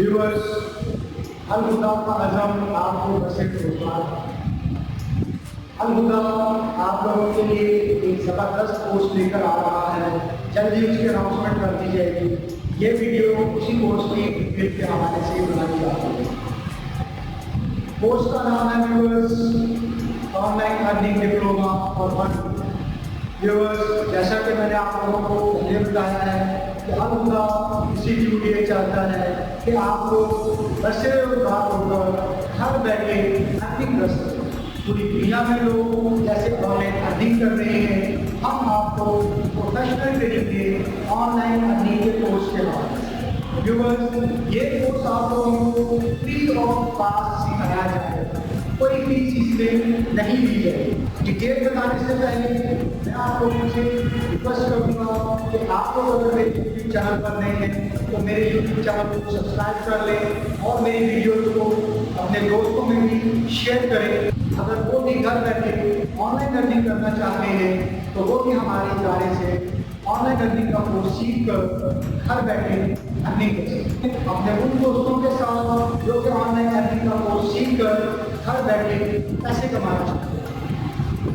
Viewers, अल-हुदा का अज़म आपको बसेट रोजगार। अल-हुदा आप लोगों के लिए एक ज़बरदस्त कोर्स लेकर आ रहा है, जल्दी उसकी अनाउंसमेंट कर दी जाएगी। ये वीडियो उसी कोर्स की डिटेल के हवाले से बनाई जाती है। कोर्स का नाम है व्यूअर्स ऑनलाइन अर्निंग डिप्लोमा और वन। व्यूअर्स, जैसा कि मैंने आप लोगों को पहले बताया है कि अल-हुदा इंस्टीट्यूट ये चाहता है कि आप लोग बसे रोजगार होकर घर बैठे अर्निंग कर सकें। पूरी दुनिया में लोग जैसे ऑनलाइन अर्निंग कर रहे हैं, हम आपको प्रोफेशनल ट्रेनिंग के ऑनलाइन अर्निंग के कोर्स के हवाले से। व्यूअर्स, ये कोर्स आप लोगों को फ्री ऑफ कॉस्ट सिखाया जाएगा, कोई फीस इसमें नहीं ली जाएगी। डिटेल बताने से पहले मैं आप लोगों से रिक्वेस्ट करूँगा कि आप लोग अगर मेरे यूट्यूब चैनल पर नए हैं तो मेरे यूट्यूब चैनल को सब्सक्राइब कर लें और मेरी वीडियोज़ को अपने दोस्तों में भी शेयर करें। अगर वो भी घर बैठे ऑनलाइन अर्निंग करना चाहते हैं तो वो भी हमारे इदारे से ऑनलाइन अर्निंग का कोर्स सीख कर घर बैठे अर्निंग कर सकते हैं अपने उन दोस्तों के साथ जो कि ऑनलाइन अर्निंग का कोर्स सीख कर घर बैठे पैसे कमाना चाहते हैं।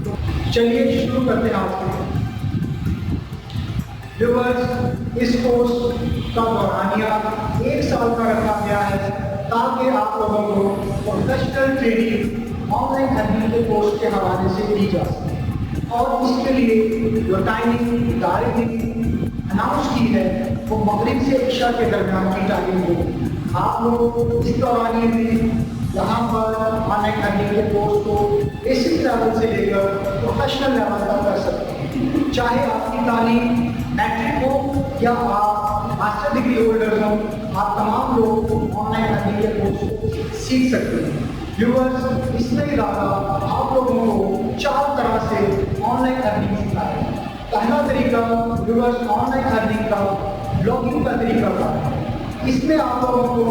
तो चलिए शुरू करते हैं आज के। व्यूअर्स, इस कोर्स का दौरानिया 1 साल का रखा गया है ताकि आप लोगों को प्रोफेशनल ट्रेनिंग ऑनलाइन अर्निंग के कोर्स के हवाले से दी जा सके। और इसके लिए जो टाइमिंग इदारे ने अनाउंस की है वो मगरिब से इशा के दरमियान की टाइमिंग होगी। आप लोग इस दौरानिए में यहाँ पर ऑनलाइन अर्निंग के कोर्स को बेसिक लेवल से लेकर प्रोफेशनल लेवल तक कर सकते हैं। चाहे आपकी तालीम मैट्रिक हो या आप मास्टर डिग्री होल्डर हो, आप तमाम लोग ऑनलाइन अर्निंग के कोर्स को सीख सकते हैं। व्यूअर्स, इसमें अलावा आप लोगों को 4 तरह से ऑनलाइन अर्निंग सिखाएगा। पहला तरीका व्यूअर्स ऑनलाइन अर्निंग का ब्लॉगिंग का तरीका है। इसमें आप लोगों को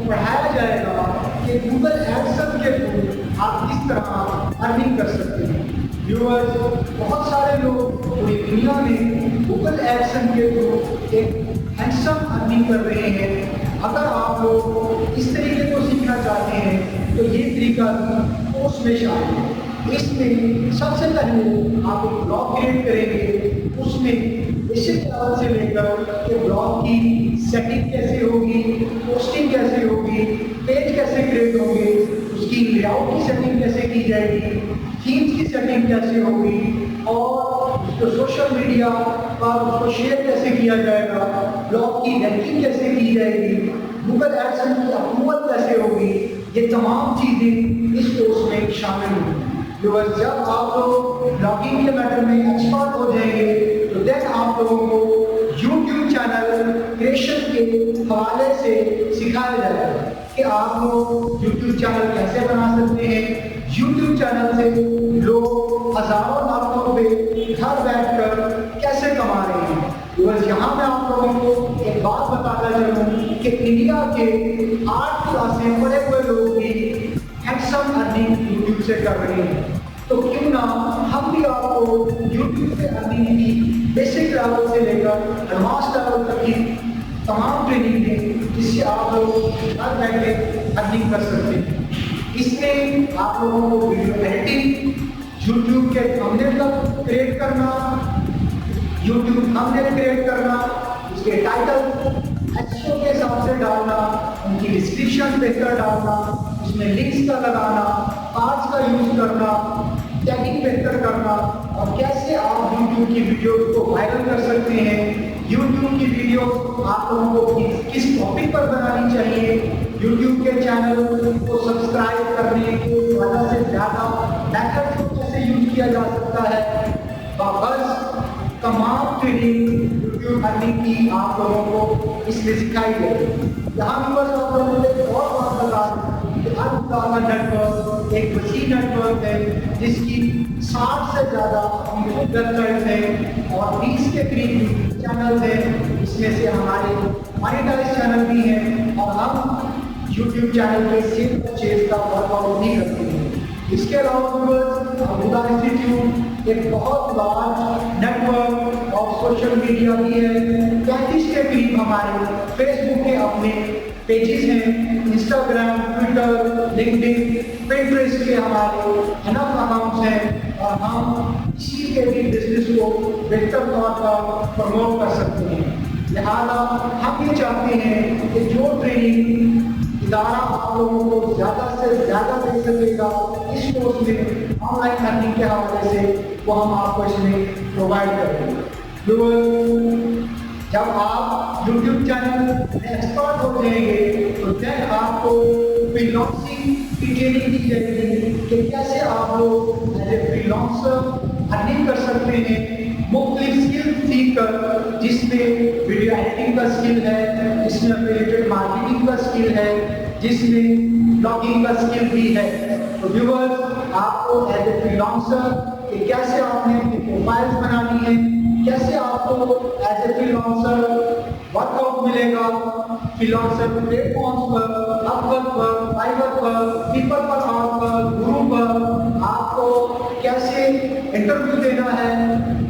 पढ़ाया जाएगा कि गूगल एडसेंस के थ्रू आप किस तरह अर्निंग कर सकते हैं। व्यूअर्स, बहुत सारे लोग पूरी दुनिया में गूगल एडसेंस के थ्रू एक हैंडसम अर्निंग कर रहे हैं। अगर आप लोग इस तरीके को सीखना चाहते हैं तो ये तरीका कोर्स में शामिल है। इसमें सबसे पहले आप एक ब्लॉग क्रिएट करेंगे, उसमें बेसिक लेवल से लेकर कि ब्लॉग की सेटिंग कैसे होगी, पोस्टिंग कैसे होगी, पेज कैसे क्रिएट होंगे, उसकी लेआउट की सेटिंग कैसे की जाएगी, थीम्स की सेटिंग कैसे होगी और उसको सोशल मीडिया पर उसको शेयर कैसे किया जाएगा, ब्लॉग की रैंकिंग कैसे की जाएगी, गूगल एडसेंस की अप्रूवल कैसे होगी, ये तमाम चीज़ें इस कोर्स में शामिल होंगी। व्यूअर्स, जब आप लोग ब्लॉगिंग के मैटर में एक्सपर्ट हो जाएंगे तो देन आप लोगों को यूट्यूब चैनल क्रिएशन के हवाले से सिखाया जाएगा कि आप लोग यूट्यूब चैनल कैसे बना सकते हैं। यूट्यूब चैनल से लोग हज़ारों लाखों रुपए घर बैठकर कैसे कमा रहे हैं। व्यूअर्स, यहाँ मैं आप लोगों को एक बात बताता चलूँ कि इंडिया के 8 क्लासें पढ़े हुए लोग भी हैंडसम अर्निंग यूट्यूब से कर रहे हैं। तो क्यों ना हम भी आपको यूट्यूब से अर्निंग की बेसिक लेवल से लेकर एडवांस लेवल तक की तमाम ट्रेनिंग दें जिससे आप लोग घर बैठे अर्निंग कर सकते हैं। इसमें आप लोगों को वीडियो एडिटिंग, यूट्यूब के थंबनेल क्रिएट करना, यूट्यूब थंबनेल क्रिएट करना, उसके टाइटल एसईओ के हिसाब से डालना, उनकी डिस्क्रिप्शन बेहतर डालना, उसमें लिंक्स का लगाना, कार्ड्स का यूज करना, टैगिंग बेहतर करना और कैसे आप यूट्यूब की वीडियोस को वायरल कर सकते हैं। यूट्यूब की वीडियो आप लोगों को किस टॉपिक पर बनानी चाहिए, यूट्यूब के चैनल को सब्सक्राइब करने के ज़्यादा से ज़्यादा मेथड को कैसे यूज किया जा सकता है, बस तमाम ट्रेनिंग यूट्यूब अर्निंग की आप लोगों को इसमें सिखाई जाएगी। यहाँ भी बस आप लोगों को एक और बात बता दें कि अल-हुदा का नेटवर्क एक वसी नेटवर्क है जिसकी 60 से ज़्यादा वेबसाइट है और 20 के करीब चैनल हैं। इसमें से हमारे मॉनिटाइज चैनल भी हैं और हम यूट्यूब चैनल पे सेल परचेज का वर्कआउट भी करते हैं। اس کے علاوہ ابودا انسٹیٹیوٹ ایک بہت لارج نیٹورک اور سوشل میڈیا بھی ہے. 35 کے قریب ہمارے فیس بک کے اپنے پیجز ہیں, انسٹاگرام, ٹویٹر, لنکڈن, پنٹریسٹ کے ہمارے انف اکاؤنٹس ہیں, اور ہم اسی کے بھی بزنس کو بہتر طور پر پروموٹ کر سکتے ہیں. لہٰذا ہم یہ چاہتے ہیں کہ جو ٹریننگ ادارہ آپ لوگوں کو زیادہ سے زیادہ دے سکے گا اس کورس میں آن لائن لرننگ کے حوالے سے, وہ ہم آپ کو اس میں پرووائڈ کریں گے. جب آپ یوٹیوب چینل میں ایکسپرٹ ہو جائیں گے تو دین آپ کو فری لانسنگ کی ٹریننگ دی جائے گی کہ کیسے آپ لوگ as a free lancer earning کر سکتے ہیں, مختلف اسکل سیکھ کر, جس میں ویڈیو ایڈیٹنگ کا اسکل ہے, جس میں ریلیٹڈ مارکیٹنگ کا اسکل ہے, جس میں بلاگنگ کا اسکل بھی ہے. تو ویورز, آپ کو ایز اے فری لانسر کہ کیسے آپ نے اپنی پروفائلز بنانی ہے, کیسے آپ کو as a free lancer work out ملے گا فری لانسر پلیٹ فارمس پر, اپورک پر, فائور پر, پیپل پر آرٹ پر, گرو پر, آپ کو کیسے انٹرویو دینا ہے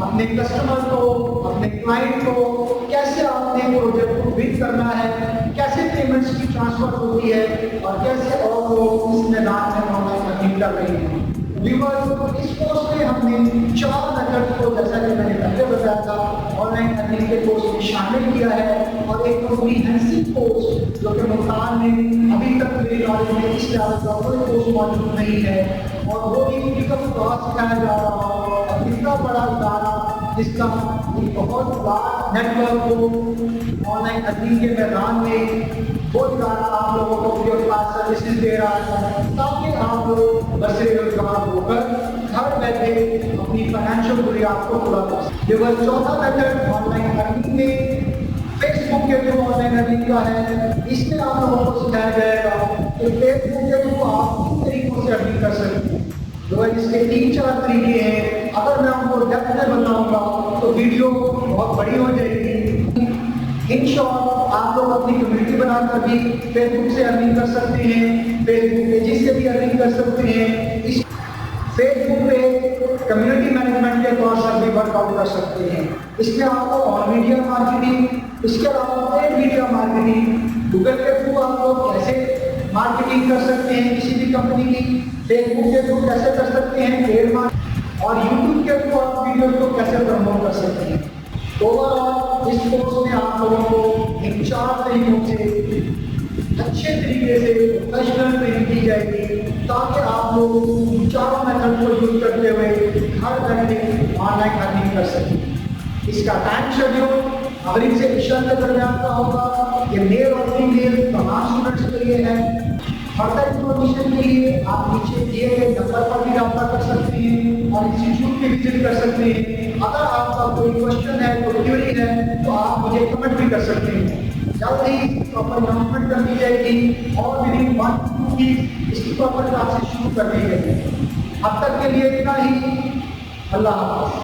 اپنے کسٹمر کو, اپنے کلائنٹ کو, کیسے آپ نے پروجیکٹ کو ون کرنا ہے, کیسے پیمنٹس کی ٹرانسفر ہوتی ہے, اور کیسے اور لوگ اس میدان میں آن لائن ارننگ کر رہے ہیں. اس کورس میں ہم نے 4 میتھڈ کو, جیسا کہ میں نے پہلے بتایا تھا, آن لائن ارننگ کے کورس میں شامل کیا ہے, اور ایک کمپریہنسو کورس جو کہ ملتان میں ابھی تک میری نالج میں اس لیول کا کوئی کورس موجود نہیں ہے, اور وہ بھی فری آف کاسٹ سکھایا جا رہا ہو. اور اتنا بڑا ادارہ جس کا ایک بہت بڑا network who on line earning کے میدان میں, وہ ادارہ آپ لوگوں کو فری آف کاسٹ سروسز دے رہا ہے تاکہ آپ لوگ بس روزگار ہو کر گھر بیٹھے اپنی فائنینشیل ضروریات کو پورا کر سکیں. یہ وہ چوتھا میتھڈ آن لائن ارننگ میں فیس بک کے تھرو آن لائن ارننگ کا ہے. اس میں آپ لوگوں کو سکھایا جائے گا کہ فیس بک کے تھرو آپ کس طریقوں سے ارننگ کر سکتے ہیں. جو ہے اس کے 3-4 طریقے ہیں. اگر میں آپ کو ڈیپتھ میں بتاؤں گا تو ویڈیو بہت بڑی ہو جائے گی. ان شارٹ آپ لوگ اپنی کمیونٹی بنا کر بھی فیس بک سے ارننگ کر سکتے ہیں, فیس بک پیجز سے بھی ارننگ کر سکتے ہیں. اس فیس بک پہ کمیونٹی مینجمنٹ کے طور پر بھی ورک آؤٹ کر سکتے ہیں. اس میں آپ کو آن میڈیا مارکیٹنگ, اس کے علاوہ پینٹ میڈیا مارکیٹنگ, گوگل کے تھرو آپ لوگ کیسے مارکیٹنگ کر سکتے ہیں کسی بھی کمپنی کی, فیس بک کے تھرو کیسے کر سکتے ہیں پیڈ مارکیٹنگ, اور یوٹیوب کے تھرو آپ ویڈیوز کو کیسے پروموٹ کر سکتے ہیں. اوور آل اس کورس میں آپ لوگوں کو ان 4 طریقوں سے اچھے طریقے سے پروفیشنل ٹریننگ دی جائے گی تاکہ آپ لوگ 4 میتھڈ کو یوز کرتے ہوئے گھر بیٹھے آن لائن ارننگ کر سکیں. اس کا ٹائم شیڈیول مغرب سے عشاء کے درمیان کا ہوگا. یہ میل اور فیمیل تمام اسٹوڈنٹس کے لیے ہے. فردر انفارمیشن کے لیے آپ نیچے دیے گئے نمبر پر بھی رابطہ کر سکتے ہیں اور انسٹیٹیوٹ بھی وزٹ کر سکتے ہیں. اگر آپ کا کوئی کوشچن ہے, کوئی کیوری ہے تو آپ مجھے کمنٹ بھی کر سکتے ہیں. جلد ہی پراپر اناؤنسمنٹ کر دی جائے گی اور ودن 1-2 ویک اس کی پراپر کلاسز شروع کر دی جائے گی. اب تک کے لیے اتنا ہی. اللہ حافظ.